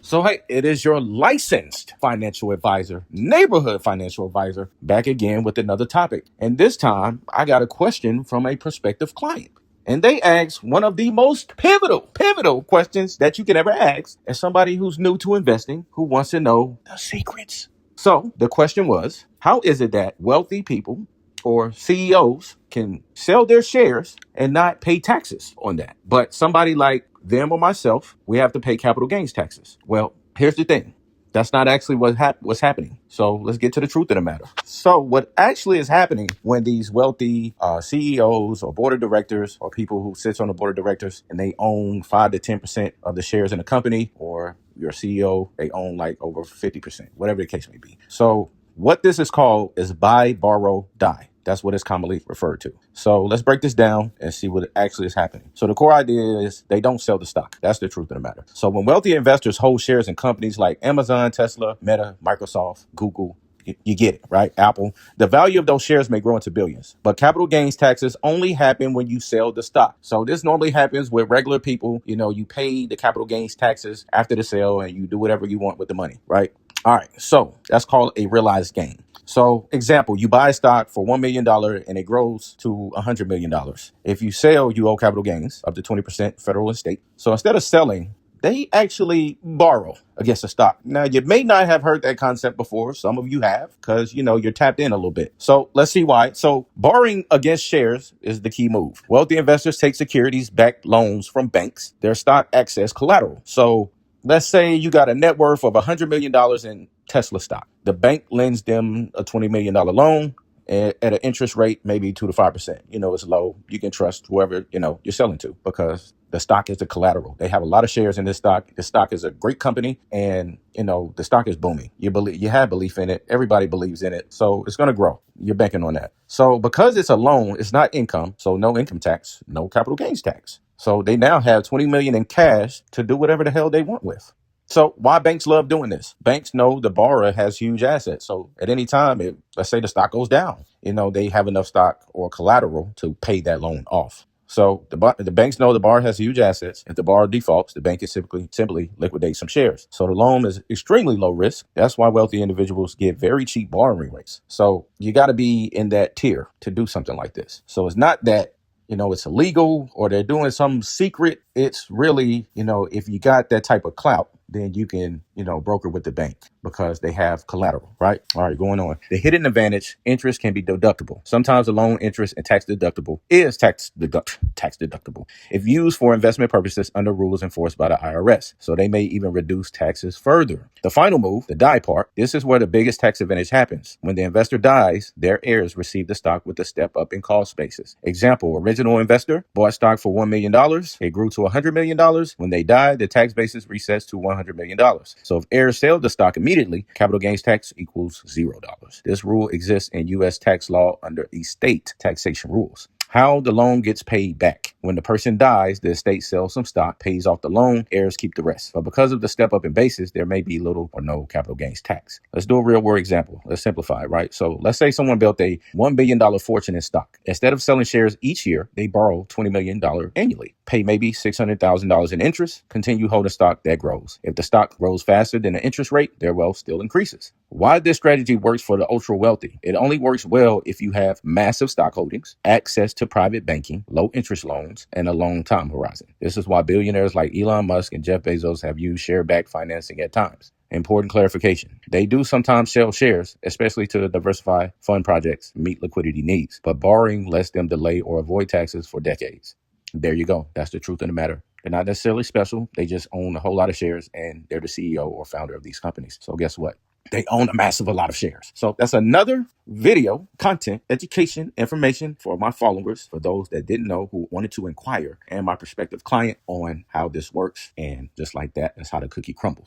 So, hey, it is your licensed financial advisor, neighborhood financial advisor, back again with another topic. And this time, I got a question from a prospective client. And they asked one of the most pivotal questions that you can ever ask as somebody who's new to investing, who wants to know the secrets. So the question was, how is it that wealthy people or CEOs can sell their shares and not pay taxes on that? But somebody like them or myself, we have to pay capital gains taxes. Well, here's the thing. That's not actually what's happening. So let's get to the truth of the matter. So what actually is happening when these wealthy CEOs or board of directors or people who sits on the board of directors and they own 5 to 10% of the shares in a company, or your CEO, they own like over 50%, whatever the case may be. So what this is called is buy, borrow, die. That's what it's commonly referred to. So let's break this down and see what actually is happening. So the core idea is they don't sell the stock. That's the truth of the matter. So when wealthy investors hold shares in companies like Amazon, Tesla, Meta, Microsoft, Google, you get it, right? Apple, the value of those shares may grow into billions, but capital gains taxes only happen when you sell the stock. So this normally happens with regular people. You pay the capital gains taxes after the sale and you do whatever you want with the money, right? All right. So that's called a realized gain. So example, you buy a stock for $1 million and it grows to $100 million. If you sell, you owe capital gains up to 20% federal and state. So instead of selling, they actually borrow against the stock. Now, you may not have heard that concept before. Some of you have, because, you're tapped in a little bit. So let's see why. So borrowing against shares is the key move. Wealthy investors take securities-backed loans from banks. Their stock acts as collateral. So let's say you got a net worth of $100 million in Tesla stock. The bank lends them a $20 million loan at an interest rate, maybe 2 to 5%. It's low. You can trust whoever, you're selling to, because the stock is the collateral. They have a lot of shares in this stock. The stock is a great company, and, the stock is booming. You have belief in it. Everybody believes in it. So it's going to grow. You're banking on that. So because it's a loan, it's not income. So no income tax, no capital gains tax. So they now have $20 million in cash to do whatever the hell they want with. So why banks love doing this? Banks know the borrower has huge assets. So at any time, let's say the stock goes down, they have enough stock or collateral to pay that loan off. So the banks know the borrower has huge assets. If the borrower defaults, the bank can simply liquidate some shares. So the loan is extremely low risk. That's why wealthy individuals get very cheap borrowing rates. So you got to be in that tier to do something like this. So it's not that it's illegal or they're doing some secret. It's really, if you got that type of clout, then you can, broker with the bank because they have collateral, right? All right, going on. The hidden advantage, interest can be deductible. Sometimes the loan interest and tax deductible is tax deductible if used for investment purposes under rules enforced by the IRS. So they may even reduce taxes further. The final move, the die part, this is where the biggest tax advantage happens. When the investor dies, their heirs receive the stock with a step up in cost basis. Example, original investor bought stock for $1 million. It grew to $100 million. When they died, the tax basis resets to $100 million. So if heirs sell the stock immediately, capital gains tax equals $0. This rule exists in U.S. tax law under estate taxation rules. How the loan gets paid back. When the person dies, the estate sells some stock, pays off the loan, heirs keep the rest. But because of the step up in basis, there may be little or no capital gains tax. Let's do a real world example. Let's simplify it, right? So let's say someone built a $1 billion fortune in stock. Instead of selling shares each year, they borrow $20 million annually, pay maybe $600,000 in interest, continue holding stock that grows. If the stock grows faster than the interest rate, their wealth still increases. Why this strategy works for the ultra wealthy? It only works well if you have massive stock holdings, access to private banking, low interest loans, and a long time horizon. This is why billionaires like Elon Musk and Jeff Bezos have used share-backed financing at times. Important clarification. They do sometimes sell shares, especially to diversify fund projects, meet liquidity needs, but borrowing lets them delay or avoid taxes for decades. There you go. That's the truth of the matter. They're not necessarily special. They just own a whole lot of shares and they're the CEO or founder of these companies. So guess what? They own a lot of shares. So that's another video, content, education, information for my followers, for those that didn't know who wanted to inquire, and my prospective client on how this works. And just like that, that's how the cookie crumbles.